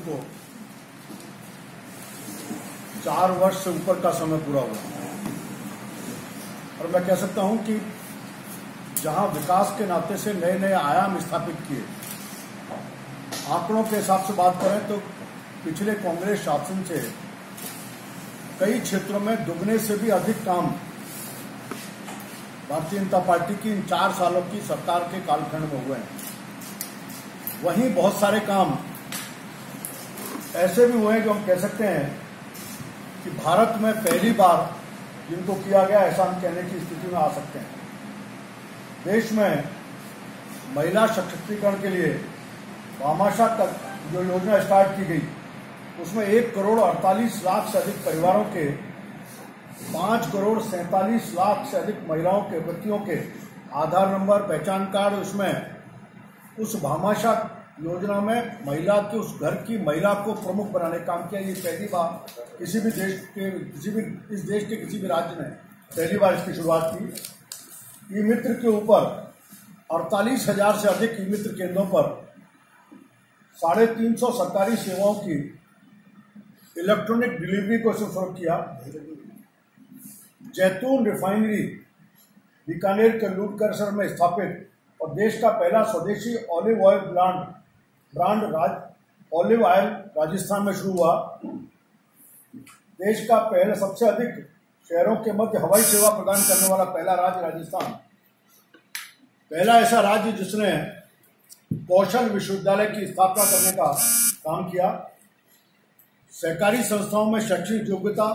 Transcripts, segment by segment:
को 4 वर्ष से ऊपर का समय पूरा हुआ और मैं कह सकता हूं कि जहां विकास के नाते से नए नए आयाम स्थापित किए, आंकड़ों के हिसाब से बात करें तो पिछले कांग्रेस शासन से कई क्षेत्रों में दुगने से भी अधिक काम भारतीय जनता पार्टी की इन 4 सालों की सरकार के कालखंड में हुए हैं। वहीं बहुत सारे काम ऐसे भी हुए हैं जो हम कह सकते हैं कि भारत में पहली बार जिनको किया गया ऐसा हम कहने की स्थिति में आ सकते हैं। देश में महिला सशक्तिकरण के लिए भामाशाह तक जो योजना स्टार्ट की गई, उसमें 1 करोड़ 48 लाख से अधिक परिवारों के 5 करोड़ 47 लाख से अधिक महिलाओं के व्यक्तियों के आधार नंबर, पहचान कार्ड, उसमें उस भामाशाह योजना में महिला के उस घर की महिला को प्रमुख बनाने का काम किया। ये पहली बार इस देश के किसी भी राज्य ने पहली बार इसकी शुरुआत की। ई मित्र के ऊपर 48,000 से अधिक ई मित्र केंद्रों पर 350 सरकारी सेवाओं की इलेक्ट्रॉनिक डिलीवरी को शुरू किया। जैतून रिफाइनरी बीकानेर के लूटकरसर में स्थापित और देश का पहला स्वदेशी olive oil brand olive oil Rajasthan में शुरू हुआ। देश का पहला सबसे अधिक शहरों के मध्य हवाई सेवा प्रदान करने वाला पहला राज्य राजस्थान, पहला ऐसा राज्य जिसने कौशल विश्वविद्यालय की स्थापना करने का काम किया। सहकारी संस्थाओं में शैक्षणिक योग्यता,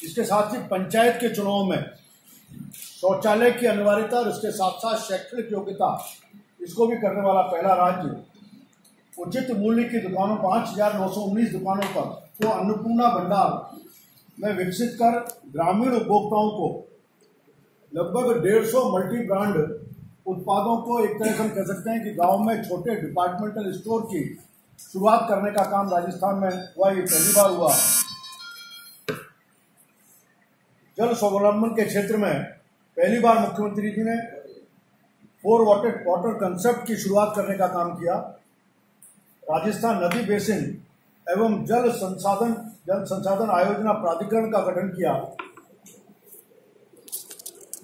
इसके साथ ही पंचायत के चुनाव में शौचालय की अनिवार्यता और इसके साथ साथ शैक्षणिक योग्यता, इसको भी करने वाला पहला राज्य। उचित मूल्य की दुकानों 5,919 दुकानों पर तो अन्नपूर्णा भंडार में विकसित कर ग्रामीण उपभोक्ताओं को लगभग 150 मल्टी ब्रांड उत्पादों को एक तरह से हम कह सकते हैं कि गांव में छोटे डिपार्टमेंटल स्टोर की शुरुआत करने का काम राजस्थान में हुआ। ये पहली बार हुआ। जल स्वावलंबन के क्षेत्र में पहली बार मुख्यमंत्री जी ने 4 वाटर कंसेप्ट की शुरुआत करने का काम किया। राजस्थान नदी बेसिन एवं जल संसाधन आयोजना प्राधिकरण का गठन किया।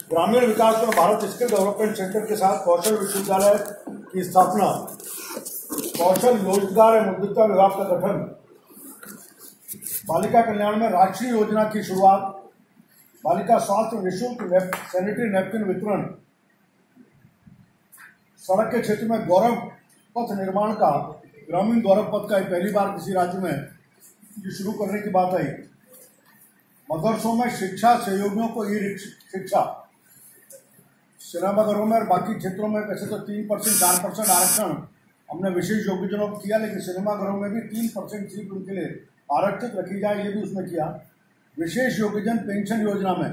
ग्रामीण विकास में भारत स्किल डेवलपमेंट सेंटर के साथ कौशल विश्वविद्यालय की स्थापना, कौशल रोजगार एवं उद्यमिता विभाग का गठन, बालिका कल्याण में राष्ट्रीय योजना की शुरुआत, बालिका स्वास्थ्य निःशुल्क सैनिटरी नैपकिन वितरण, सड़क के क्षेत्र में गौरव पथ निर्माण का, ग्रामीण गौरव पथ का पहली बार किसी राज्य में शुरू करने की बात आई। मदरसों में शिक्षा सहयोगियों को ई शिक्षा, सिनेमाघरों में और बाकी क्षेत्रों में वैसे तो 3% 4% आरक्षण हमने विशेष योग्यजनों को किया, लेकिन सिनेमाघरों में भी 3% सीट उनके लिए आरक्षित रखी जाए, ये भी उसमें किया। विशेष योग्यजन पेंशन योजना में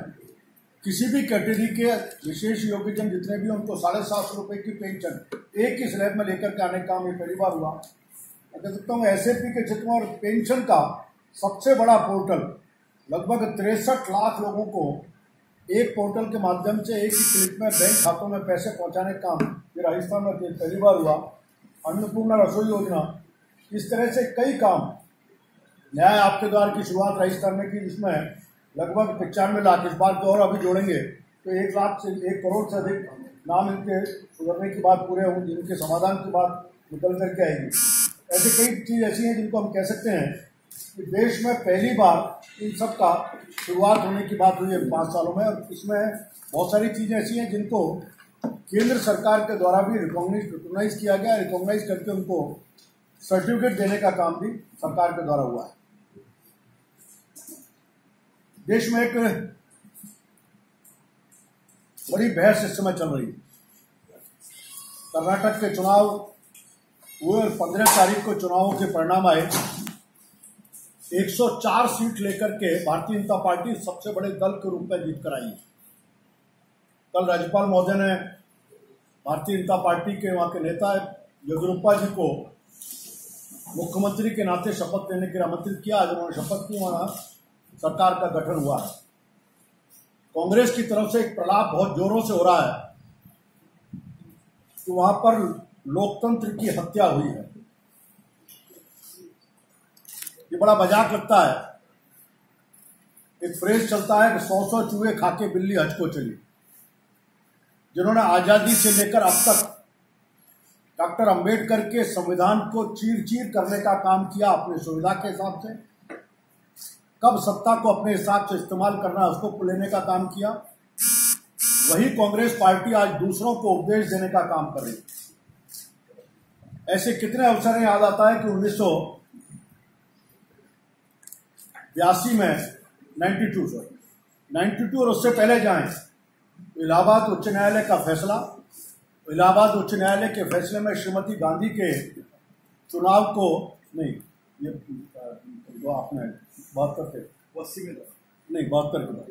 किसी भी कैटेगरी के विशेष योग्यजन जितने भी उनको 750 रुपए की पेंशन एक ही स्लैब में लेकर के आने का काम ये पहली बार हुआ। मैं कह सकता हूँ SAP के क्षेत्र में और पेंशन का सबसे बड़ा पोर्टल, लगभग 63 लाख लोगों को एक पोर्टल के माध्यम से एक ही क्लिक में बैंक खातों में पैसे पहुंचाने का काम ये राजस्थान में पहली बार हुआ। अन्नपूर्णा रसोई योजना, इस तरह से कई काम। न्याय आपके द्वार की शुरुआत राजस्थान में की, जिसमें लगभग 95 लाख, इस बार तो और अभी जोड़ेंगे तो 1 लाख से 1 करोड़ से अधिक नाम इनके सुधरने की बात पूरे होंगे, जिनके समाधान की बात निकल करके आएगी। ऐसे कई चीज़ ऐसी हैं जिनको हम कह सकते हैं कि देश में पहली बार इन सब का शुरुआत होने की बात हुई है 5 सालों में। और इसमें बहुत सारी चीज़ें ऐसी हैं जिनको केंद्र सरकार के द्वारा भी रिकॉग्नाइज किया गया, रिकॉग्नाइज करके उनको सर्टिफिकेट देने का काम भी सरकार के द्वारा हुआ है। देश में एक बड़ी बहस इस समय चल रही है। कर्नाटक के चुनाव हुए, 15 तारीख को चुनावों के परिणाम आए। 104 सीट लेकर के भारतीय जनता पार्टी सबसे बड़े दल के रूप में जीत कर आई है। कल राज्यपाल महोदय ने भारतीय जनता पार्टी के वहां के नेता येदियुरप्पा जी को मुख्यमंत्री के नाते शपथ लेने के लिए आमंत्रित किया। आज उन्होंने शपथ की, वहां सरकार का गठन हुआ है। कांग्रेस की तरफ से एक प्रलाप बहुत जोरों से हो रहा है कि वहां पर लोकतंत्र की हत्या हुई है। ये बड़ा मजाक लगता है। एक फ्रेज चलता है कि 100 चूहे खा के बिल्ली हज को चली। जिन्होंने आजादी से लेकर अब तक डॉक्टर अंबेडकर के संविधान को चीर चीर करने का काम किया अपनी सुविधा के हिसाब से, कब सत्ता को अपने हिसाब से इस्तेमाल करना उसको लेने का काम किया, वही कांग्रेस पार्टी आज दूसरों को उपदेश देने का काम कर रही है। ऐसे कितने अवसर हैं, याद आता है कि 1982 में 92 और उससे पहले जाएं, इलाहाबाद उच्च न्यायालय का फैसला, इलाहाबाद उच्च न्यायालय के फैसले में श्रीमती गांधी के चुनाव को नहीं, ये जो आपने 72 के 80 में नहीं 72 के बाद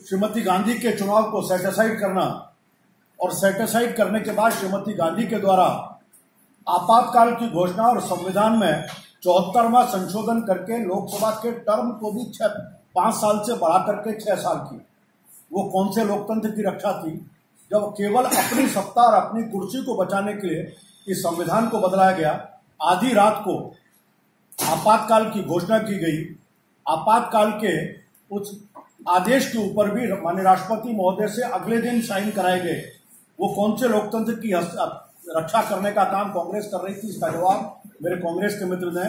श्रीमती गांधी के चुनाव को सेटिसाइड करना, और सेटिसाइड करने के बाद श्रीमती गांधी के द्वारा आपातकाल की घोषणा और संविधान में 74वां संशोधन करके लोकसभा के टर्म को भी 5 साल से बढ़ा करके 6 साल की। वो कौन से लोकतंत्र की रक्षा थी जब केवल अपनी सत्ता और अपनी कुर्सी को बचाने के लिए इस संविधान को बदलाया गया। आधी रात को आपातकाल की घोषणा की गई। आपातकाल के उस आदेश के ऊपर भी माननीय राष्ट्रपति महोदय से अगले दिन साइन कराए गए। वो कौन से लोकतंत्र की रक्षा करने का काम कांग्रेस कर रही थी, इसका जवाब मेरे कांग्रेस के मित्र ने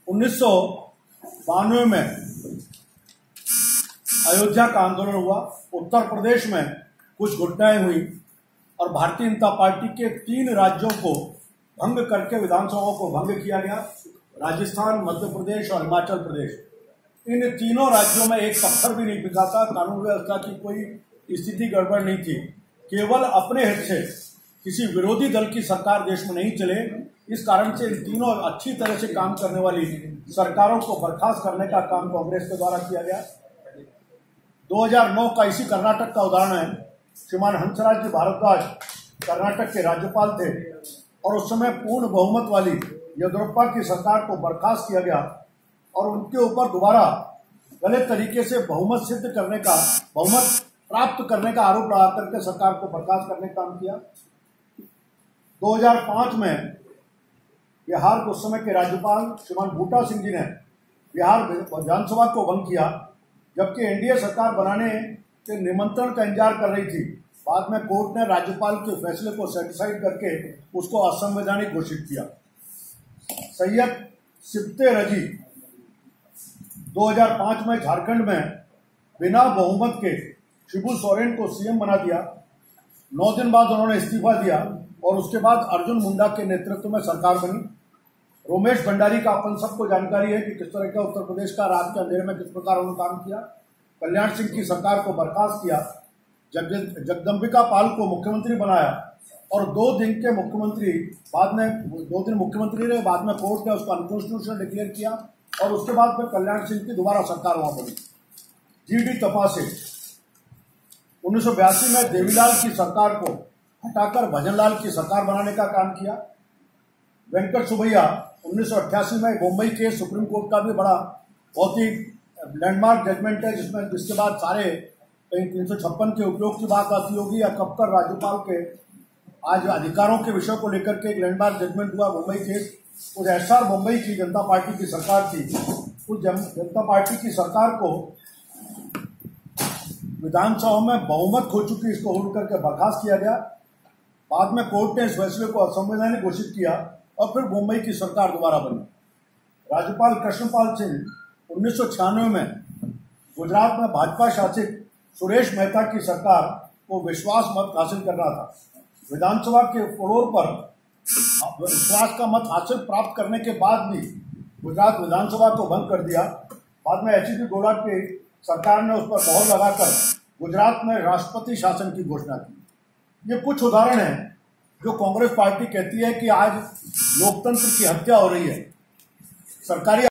1992 में अयोध्या का आंदोलन हुआ, उत्तर प्रदेश में कुछ घटनाएं हुई और भारतीय जनता पार्टी के 3 राज्यों को भंग करके विधानसभाओं को भंग किया गया, राजस्थान, मध्य प्रदेश और हिमाचल प्रदेश। इन तीनों राज्यों में एक पत्थर भी नहीं बिका था, कानून व्यवस्था की कोई स्थिति गड़बड़ नहीं थी। केवल अपने हित से किसी विरोधी दल की सरकार देश में नहीं चले, इस कारण से इन तीनों अच्छी तरह से काम करने वाली सरकारों को बर्खास्त करने का काम कांग्रेस के द्वारा किया गया। 2009 का इसी कर्नाटक का उदाहरण है। श्रीमान हंसराज जी भारद्वाज कर्नाटक के राज्यपाल थे और उस समय पूर्ण बहुमत वाली येदियुरप्पा की सरकार को बर्खास्त किया गया और उनके ऊपर दोबारा गलत तरीके से बहुमत सिद्ध करने का, बहुमत प्राप्त करने का आरोप लगा करके सरकार को बर्खास्त करने का काम किया। 2005 में बिहार के उस समय के राज्यपाल श्रीमान बूटा सिंह जी ने बिहार विधानसभा को भंग किया, जबकि एनडीए सरकार बनाने के निमंत्रण का इंतजार कर रही थी। बाद में कोर्ट ने राज्यपाल के फैसले को सेटिसाइड करके उसको असंवैधानिक घोषित किया। सैयद सिब्ते रजी 2005 में झारखंड में बिना बहुमत के शिबू सोरेन को सीएम बना दिया। 9 दिन बाद उन्होंने इस्तीफा दिया और उसके बाद अर्जुन मुंडा के नेतृत्व में सरकार बनी। रोमेश भंडारी का अपन सबको जानकारी है कि किस तरह का उत्तर प्रदेश का रात के अंधेरे में किस प्रकार उन्होंने काम किया। कल्याण सिंह की सरकार को बर्खास्त किया, जगदम्बिका पाल को मुख्यमंत्री बनाया और 2 दिन के मुख्यमंत्री बाद में 2 दिन मुख्यमंत्री रहे। बाद में कोर्ट ने उसको अनकॉन्स्टिट्यूशनल डिक्लेयर किया और उसके बाद फिर कल्याण सिंह की दोबारा सरकार वहां बनी। जीडी तपासे 1982 में देवीलाल की सरकार को हटाकर भजनलाल की सरकार बनाने का काम किया। वेंकट सुबैया 1988 में बम्बई के सुप्रीम कोर्ट का भी बड़ा बहुत ही लैंडमार्क जजमेंट है, जिसके बाद सारे कहीं 356 के उपयोग की बात आती होगी या कब कर राज्यपाल के आज अधिकारों के विषय को लेकर के एक लैंडमार्क जजमेंट हुआ मुंबई केस। उस एसआर मुंबई की जनता पार्टी की सरकार थी। उस जनता पार्टी की सरकार को विधानसभा में बहुमत खो चुकी, इसको होल्ड करके बर्खास्त किया गया। बाद में कोर्ट ने इस फैसले को असंवैधानिक घोषित किया और फिर मुंबई की सरकार दोबारा बनी। राज्यपाल कृष्णपाल सिंह 1996 में गुजरात में भाजपा शासित सुरेश मेहता की सरकार को विश्वास मत हासिल कर रहा था। विधानसभा के फ्लोर पर विश्वास का मत हासिल प्राप्त करने के बाद भी गुजरात विधानसभा को भंग कर दिया। बाद में एचडी गोला की सरकार ने उस पर मोहर लगाकर गुजरात में राष्ट्रपति शासन की घोषणा की। ये कुछ उदाहरण हैं जो कांग्रेस पार्टी कहती है कि आज लोकतंत्र की हत्या हो रही है। सरकारी